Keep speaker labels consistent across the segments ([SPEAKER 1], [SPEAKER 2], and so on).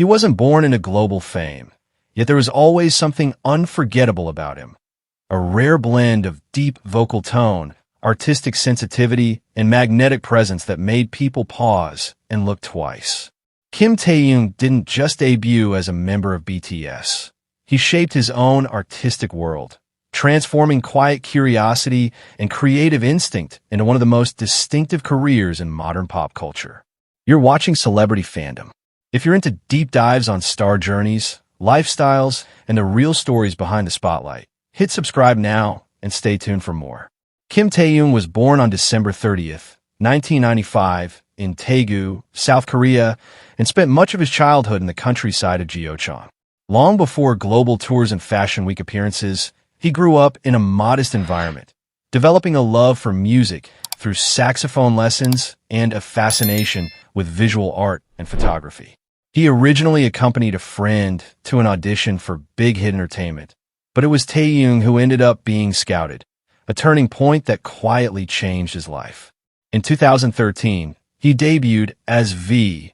[SPEAKER 1] He wasn't born into global fame, yet there was always something unforgettable about him. A rare blend of deep vocal tone, artistic sensitivity, and magnetic presence that made people pause and look twice. Kim Taehyung didn't just debut as a member of BTS. He shaped his own artistic world, transforming quiet curiosity and creative instinct into one of the most distinctive careers in modern pop culture. You're watching Celebrity Fandom. If you're into deep dives on star journeys, lifestyles, and the real stories behind the spotlight, hit subscribe now and stay tuned for more. Kim Taehyung was born on December 30th, 1995, in Daegu, South Korea, and spent much of his childhood in the countryside of Gyeocheon. Long before global tours and Fashion Week appearances, he grew up in a modest environment, developing a love for music through saxophone lessons and a fascination with visual art and photography. He originally accompanied a friend to an audition for Big Hit Entertainment, but it was Taehyung who ended up being scouted, a turning point that quietly changed his life. In 2013, he debuted as V,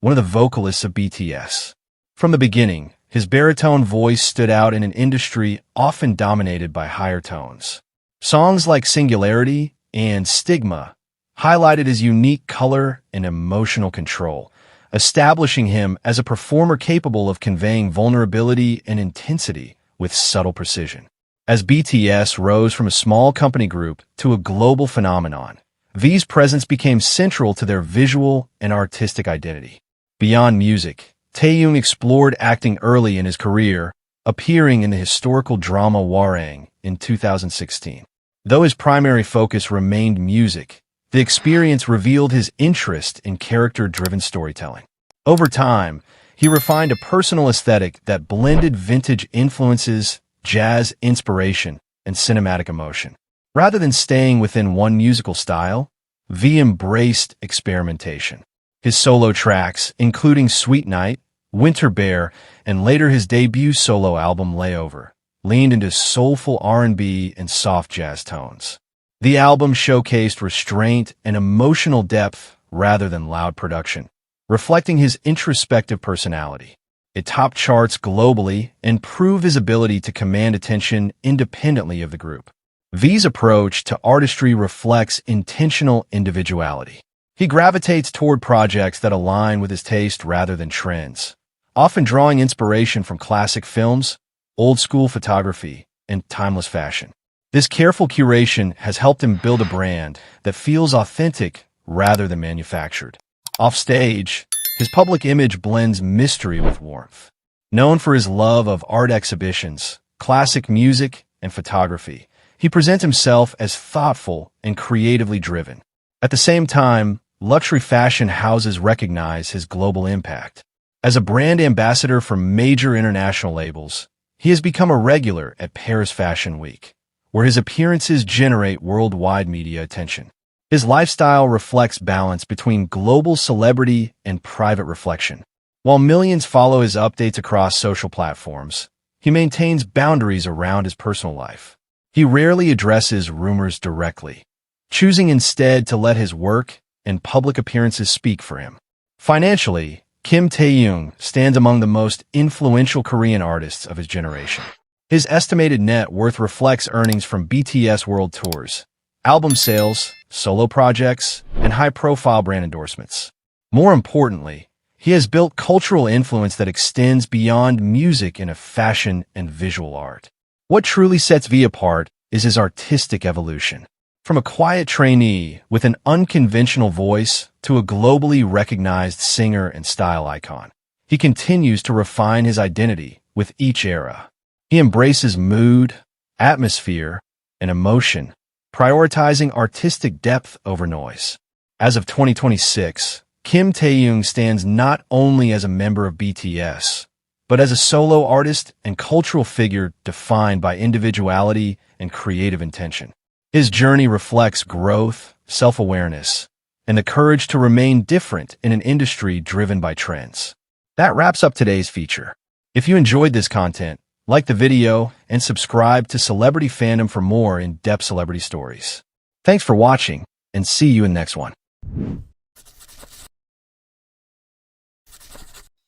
[SPEAKER 1] one of the vocalists of BTS. From the beginning, his baritone voice stood out in an industry often dominated by higher tones. Songs like Singularity and Stigma highlighted his unique color and emotional control, establishing him as a performer capable of conveying vulnerability and intensity with subtle precision. As BTS rose from a small company group to a global phenomenon, V's presence became central to their visual and artistic identity. Beyond music, Taehyung explored acting early in his career, appearing in the historical drama Hwarang in 2016. Though his primary focus remained music, the experience revealed his interest in character-driven storytelling. Over time, he refined a personal aesthetic that blended vintage influences, jazz inspiration, and cinematic emotion. Rather than staying within one musical style, V embraced experimentation. His solo tracks, including Sweet Night, Winter Bear, and later his debut solo album Layover, leaned into soulful R&B and soft jazz tones. The album showcased restraint and emotional depth rather than loud production, reflecting his introspective personality. It topped charts globally and proved his ability to command attention independently of the group. V's approach to artistry reflects intentional individuality. He gravitates toward projects that align with his taste rather than trends, often drawing inspiration from classic films, old-school photography, and timeless fashion. This careful curation has helped him build a brand that feels authentic rather than manufactured. Offstage, his public image blends mystery with warmth. Known for his love of art exhibitions, classic music, and photography, he presents himself as thoughtful and creatively driven. At the same time, luxury fashion houses recognize his global impact. As a brand ambassador for major international labels, he has become a regular at Paris Fashion Week, where his appearances generate worldwide media attention. His lifestyle reflects balance between global celebrity and private reflection. While millions follow his updates across social platforms, he maintains boundaries around his personal life. He rarely addresses rumors directly, choosing instead to let his work and public appearances speak for him. Financially, Kim Taehyung stands among the most influential Korean artists of his generation. His estimated net worth reflects earnings from BTS World Tours, album sales, solo projects, and high-profile brand endorsements. More importantly, he has built cultural influence that extends beyond music into fashion and visual art. What truly sets V apart is his artistic evolution. From a quiet trainee with an unconventional voice to a globally recognized singer and style icon, he continues to refine his identity with each era. He embraces mood, atmosphere, and emotion, prioritizing artistic depth over noise. As of 2026, Kim Taehyung stands not only as a member of BTS, but as a solo artist and cultural figure defined by individuality and creative intention. His journey reflects growth, self-awareness, and the courage to remain different in an industry driven by trends. That wraps up today's feature. If you enjoyed this content, like the video and subscribe to Celebrity Fandom for more in-depth celebrity stories. Thanks for watching, and see you in the next one.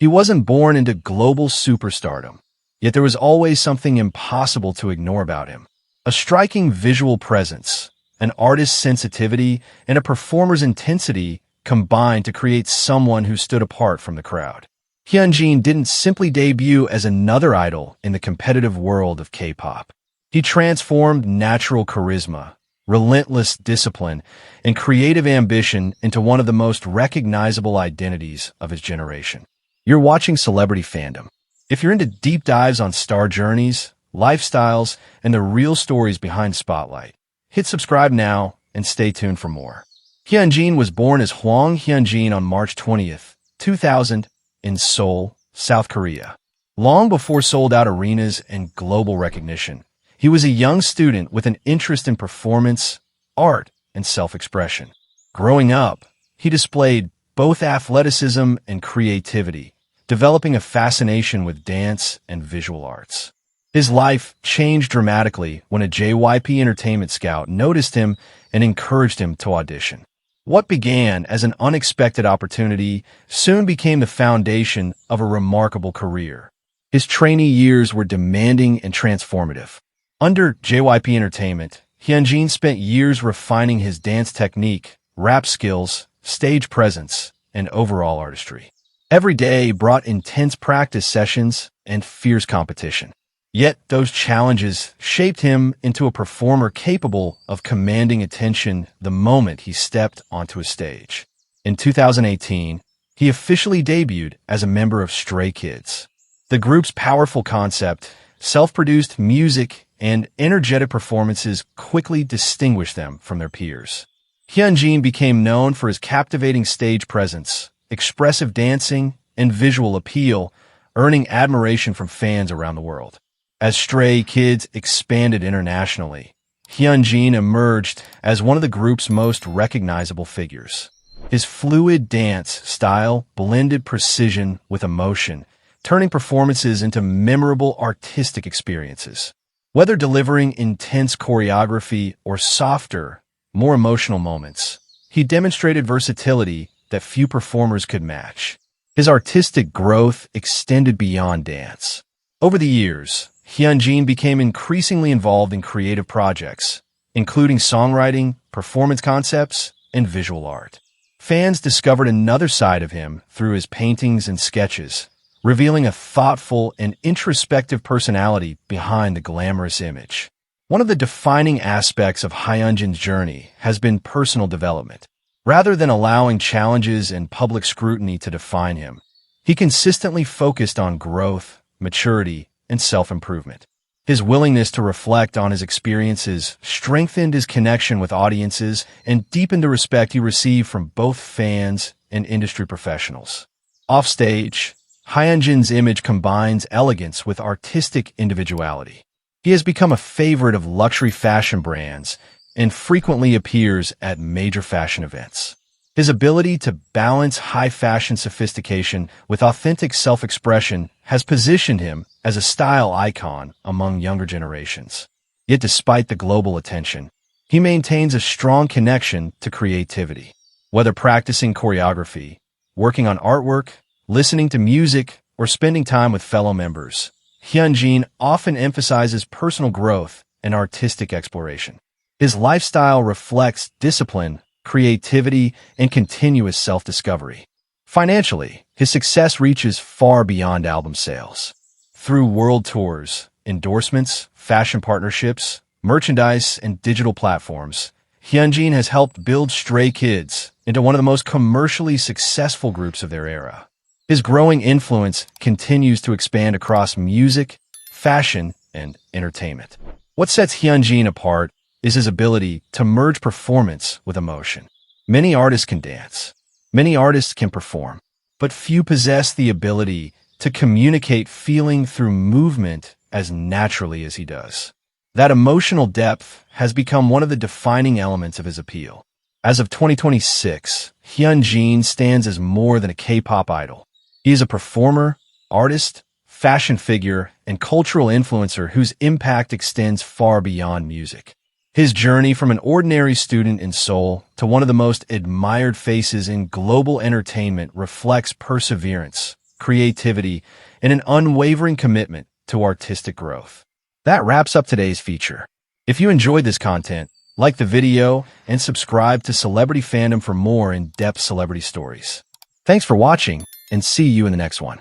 [SPEAKER 1] He wasn't born into global superstardom, yet there was always something impossible to ignore about him. A striking visual presence, an artist's sensitivity, and a performer's intensity combined to create someone who stood apart from the crowd. Hyunjin didn't simply debut as another idol in the competitive world of K-pop. He transformed natural charisma, relentless discipline, and creative ambition into one of the most recognizable identities of his generation. You're watching Celebrity Fandom. If you're into deep dives on star journeys, lifestyles, and the real stories behind Spotlight, hit subscribe now and stay tuned for more. Hyunjin was born as Hwang Hyunjin on March 20th, 2000, in Seoul, South Korea. Long before sold-out arenas and global recognition, he was a young student with an interest in performance, art, and self-expression. Growing up, he displayed both athleticism and creativity, developing a fascination with dance and visual arts. His life changed dramatically when a JYP Entertainment scout noticed him and encouraged him to audition. What began as an unexpected opportunity soon became the foundation of a remarkable career. His trainee years were demanding and transformative. Under JYP Entertainment, Hyunjin spent years refining his dance technique, rap skills, stage presence, and overall artistry. Every day brought intense practice sessions and fierce competition. Yet those challenges shaped him into a performer capable of commanding attention the moment he stepped onto a stage. In 2018, he officially debuted as a member of Stray Kids. The group's powerful concept, self-produced music, and energetic performances quickly distinguished them from their peers. Hyunjin became known for his captivating stage presence, expressive dancing, and visual appeal, earning admiration from fans around the world. As Stray Kids expanded internationally, Hyunjin emerged as one of the group's most recognizable figures. His fluid dance style blended precision with emotion, turning performances into memorable artistic experiences. Whether delivering intense choreography or softer, more emotional moments, he demonstrated versatility that few performers could match. His artistic growth extended beyond dance. Over the years, Hyunjin became increasingly involved in creative projects, including songwriting, performance concepts, and visual art. Fans discovered another side of him through his paintings and sketches, revealing a thoughtful and introspective personality behind the glamorous image. One of the defining aspects of Hyunjin's journey has been personal development. Rather than allowing challenges and public scrutiny to define him, he consistently focused on growth, maturity, and self-improvement. His willingness to reflect on his experiences strengthened his connection with audiences and deepened the respect he received from both fans and industry professionals. Offstage, Hyunjin's image combines elegance with artistic individuality. He has become a favorite of luxury fashion brands and frequently appears at major fashion events. His ability to balance high fashion sophistication with authentic self-expression has positioned him as a style icon among younger generations. Yet despite the global attention, he maintains a strong connection to creativity. Whether practicing choreography, working on artwork, listening to music, or spending time with fellow members, Hyunjin often emphasizes personal growth and artistic exploration. His lifestyle reflects discipline, creativity, and continuous self-discovery. Financially, his success reaches far beyond album sales. Through world tours, endorsements, fashion partnerships, merchandise, and digital platforms, Hyunjin has helped build Stray Kids into one of the most commercially successful groups of their era. His growing influence continues to expand across music, fashion, and entertainment. What sets Hyunjin apart is his ability to merge performance with emotion. Many artists can dance. Many artists can perform. But few possess the ability to communicate feeling through movement as naturally as he does. That emotional depth has become one of the defining elements of his appeal. As of 2026, Hyunjin stands as more than a K-pop idol. He is a performer, artist, fashion figure, and cultural influencer whose impact extends far beyond music. His journey from an ordinary student in Seoul to one of the most admired faces in global entertainment reflects perseverance, creativity, and an unwavering commitment to artistic growth. That wraps up today's feature. If you enjoyed this content, like the video and subscribe to Celebrity Fandom for more in-depth celebrity stories. Thanks for watching, and see you in the next one.